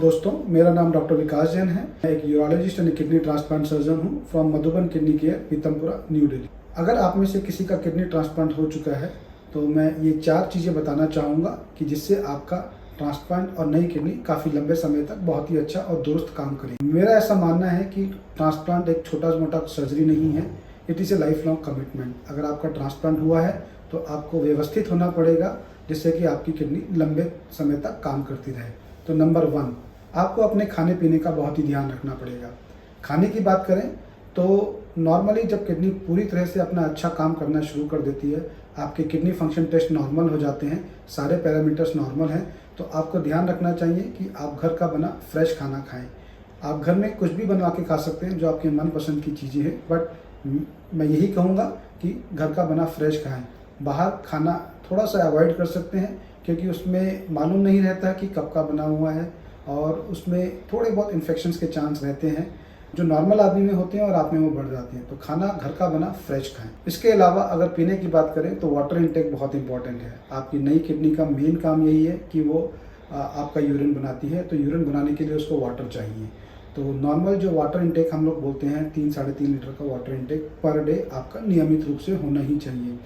दोस्तों, मेरा नाम डॉक्टर विकास जैन है। मैं एक urologist and kidney transplant surgeon हूँ from Madhuban kidney care, Pitampura, new Delhi. अगर आप में से किसी का किडनी ट्रांसप्लांट हो चुका है तो मैं ये 4 चीज़ें बताना चाहूँगा कि जिससे आपका ट्रांसप्लांट और नई किडनी काफ़ी लंबे समय तक बहुत ही अच्छा और दुरुस्त काम करेगी। मेरा ऐसा मानना है कि ट्रांसप्लांट एक छोटा मोटा सर्जरी नहीं है, it is a life long commitment. अगर आपका ट्रांसप्लांट हुआ है तो आपको व्यवस्थित होना पड़ेगा जिससे कि आपकी किडनी लंबे समय तक काम करती रहे। तो नंबर 1, आपको अपने खाने पीने का बहुत ही ध्यान रखना पड़ेगा। खाने की बात करें तो नॉर्मली जब किडनी पूरी तरह से अपना अच्छा काम करना शुरू कर देती है, आपके किडनी फंक्शन टेस्ट नॉर्मल हो जाते हैं, सारे पैरामीटर्स नॉर्मल हैं, तो आपको ध्यान रखना चाहिए कि आप घर का बना फ्रेश खाना खाएं। आप घर में कुछ भी बनवा के खा सकते हैं जो आपके मनपसंद की चीज़ें हैं, बट मैं यही कहूँगा कि घर का बना फ्रेश खाएं। बाहर खाना थोड़ा सा अवॉइड कर सकते हैं क्योंकि उसमें मालूम नहीं रहता कि कब का बना हुआ है और उसमें थोड़े बहुत इन्फेक्शंस के चांस रहते हैं जो नॉर्मल आदमी में होते हैं और आप में वो बढ़ जाते हैं। तो खाना घर का बना फ्रेश खाएं। इसके अलावा अगर पीने की बात करें तो वाटर इनटेक बहुत इंपॉर्टेंट है। आपकी नई किडनी का मेन काम यही है कि वो आपका यूरिन बनाती है, तो यूरिन बनाने के लिए उसको वाटर चाहिए। तो नॉर्मल जो वाटर इनटेक हम लोग बोलते हैं 3-3.5 लीटर का वाटर इनटेक पर डे आपका नियमित रूप से होना ही चाहिए।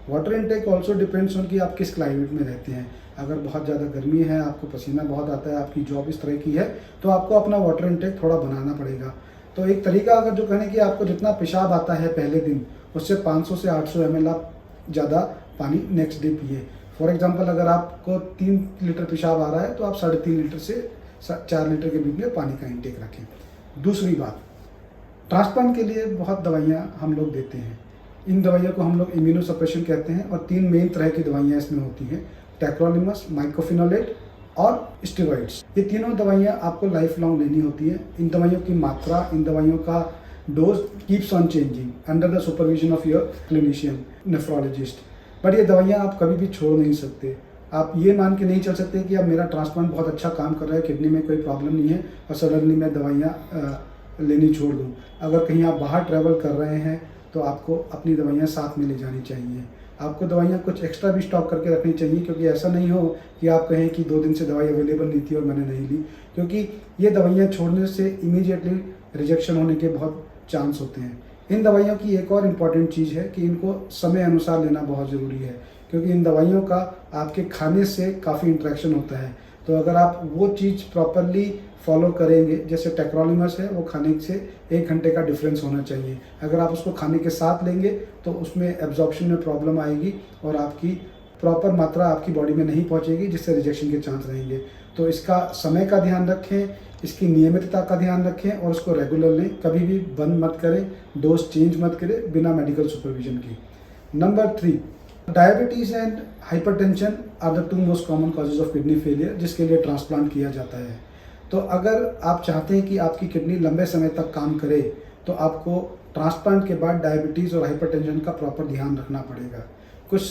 Water intake also depends on कि आप किस क्लाइमेट में रहते हैं। अगर बहुत ज़्यादा गर्मी है, आपको पसीना बहुत आता है, आपकी जॉब इस तरह की है, तो आपको अपना वाटर इनटेक थोड़ा बनाना पड़ेगा। तो एक तरीका अगर जो कहें कि आपको जितना पेशाब आता है पहले दिन, उससे 500 से 800 ml आप ज़्यादा पानी नेक्स्ट डे पिए। फॉर एग्जांपल अगर आपको 3 लीटर पेशाब आ रहा है तो आप 3.5 लीटर से 4 लीटर के बीच में पानी का इंटेक रखें। दूसरी बात, ट्रांसप्लांट के लिए बहुत दवाइयाँ हम लोग देते हैं। इन दवाइयों को हम लोग इम्यूनोसप्रेशन कहते हैं और 3 मेन तरह की दवाइयाँ इसमें होती हैं, टैक्रोलिमस, माइक्रोफिनोलेट और स्टेरॉइड्स। ये तीनों दवाइयाँ आपको लाइफ लॉन्ग लेनी होती है। इन दवाइयों की मात्रा, इन दवाइयों का dose keeps on changing under the supervision of your clinician nephrologist. But ये दवाइयाँ आप कभी भी छोड़ नहीं सकते। आप ये मान के नहीं चल सकते कि अब मेरा ट्रांसप्लांट बहुत अच्छा काम कर रहा है, किडनी में कोई प्रॉब्लम नहीं है और सडनली मैं दवाइयाँ लेनी छोड़ दूँ। अगर कहीं आप बाहर ट्रैवल कर रहे हैं तो आपको अपनी दवाइयाँ साथ में ले जानी चाहिए। आपको दवाइयाँ कुछ एक्स्ट्रा भी स्टॉक करके रखनी चाहिए क्योंकि ऐसा नहीं हो कि आप कहें कि 2 दिन से दवाई अवेलेबल नहीं थी और मैंने नहीं ली, क्योंकि ये दवाइयाँ छोड़ने से इमीडिएटली रिजेक्शन होने के बहुत चांस होते हैं। इन दवाइयों की एक और इम्पॉर्टेंट चीज़ है कि इनको समय अनुसार लेना बहुत ज़रूरी है क्योंकि इन दवाइयों का आपके खाने से काफ़ी इंटरेक्शन होता है। तो अगर आप वो चीज़ प्रॉपरली फॉलो करेंगे, जैसे टेक्रोलिमस है, वो खाने से 1 घंटे का डिफरेंस होना चाहिए। अगर आप उसको खाने के साथ लेंगे तो उसमें एब्जॉर्प्शन में प्रॉब्लम आएगी और आपकी प्रॉपर मात्रा आपकी बॉडी में नहीं पहुंचेगी जिससे रिजेक्शन के चांस रहेंगे। तो इसका समय का ध्यान रखें, इसकी नियमितता का ध्यान रखें और उसको रेगुलर लें। कभी भी बंद मत करें, डोज चेंज मत करें बिना मेडिकल सुपरविजन के। Number 3, diabetes and hypertension are the 2 most common causes of kidney failure जिसके लिए ट्रांसप्लांट किया जाता है। तो अगर आप चाहते हैं कि आपकी किडनी लंबे समय तक काम करे तो आपको ट्रांसप्लांट के बाद डायबिटीज़ और हाइपरटेंशन का प्रॉपर ध्यान रखना पड़ेगा। कुछ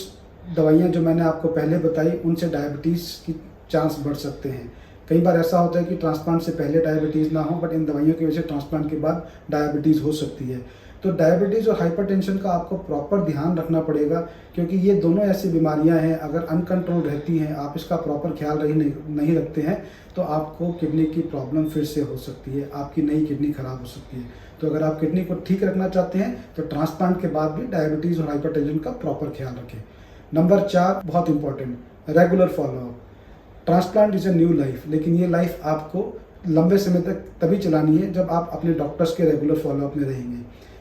दवाइयाँ जो मैंने आपको पहले बताई उनसे डायबिटीज़ की चांस बढ़ सकते हैं। कई बार ऐसा होता है कि ट्रांसप्लांट से पहले डायबिटीज़ ना हो, बट इन दवाइयों की वजह से ट्रांसप्लांट के बाद डायबिटीज़ हो सकती है। तो डायबिटीज़ और हाइपरटेंशन का आपको प्रॉपर ध्यान रखना पड़ेगा क्योंकि ये दोनों ऐसी बीमारियां हैं, अगर अनकंट्रोल रहती हैं, आप इसका प्रॉपर ख्याल नहीं रखते हैं तो आपको किडनी की प्रॉब्लम फिर से हो सकती है, आपकी नई किडनी खराब हो सकती है। तो अगर आप किडनी को ठीक रखना चाहते हैं तो ट्रांसप्लांट के बाद भी डायबिटीज़ और हाइपरटेंशन का प्रॉपर ख्याल रखें। नंबर 4 बहुत important, regular follow up. Transplant is a new life, लेकिन ये लाइफ आपको लंबे समय तक तभी चलानी है जब आप अपने डॉक्टर्स के रेगुलर फॉलोअप में रहेंगे।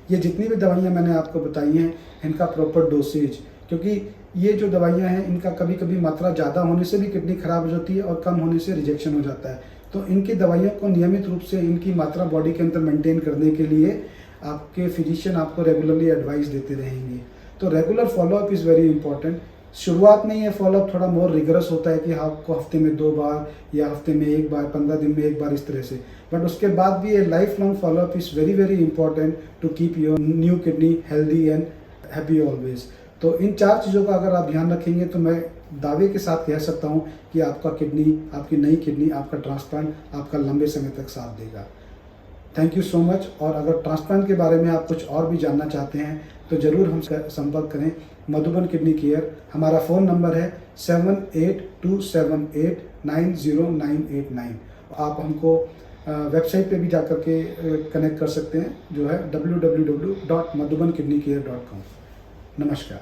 ये जितनी भी दवाइयाँ मैंने आपको बताई हैं इनका प्रॉपर डोसेज, क्योंकि ये जो दवाइयाँ हैं इनका कभी कभी मात्रा ज़्यादा होने से भी किडनी खराब हो जाती है और कम होने से रिजेक्शन हो जाता है। तो इनकी दवाइयों को नियमित रूप से इनकी मात्रा बॉडी के अंदर मेंटेन करने के लिए आपके फिजिशियन आपको रेगुलरली एडवाइस देते रहेंगे। तो regular follow up is very important. शुरुआत में ये फॉलोअप थोड़ा मोर रिगरस होता है कि आपको हफ्ते में 2 बार या हफ्ते में 1 बार, 15 दिन में 1 बार, इस तरह से, बट उसके बाद भी ये life long follow up is very very important to keep your new kidney healthy and happy always. तो इन 4 चीज़ों का अगर आप ध्यान रखेंगे तो मैं दावे के साथ कह सकता हूँ कि आपका किडनी, आपकी नई किडनी, आपका ट्रांसप्लांट आपका लंबे समय तक साथ देगा। Thank you so much. और अगर ट्रांसप्लांट के बारे में आप कुछ और भी जानना चाहते हैं तो ज़रूर हमसे संपर्क करें। मधुबन किडनी केयर, हमारा फ़ोन नंबर है 7827890989 आप हमको वेबसाइट पे भी जा कर के कनेक्ट कर सकते हैं, जो है www.madhubankidneycare.com। नमस्कार।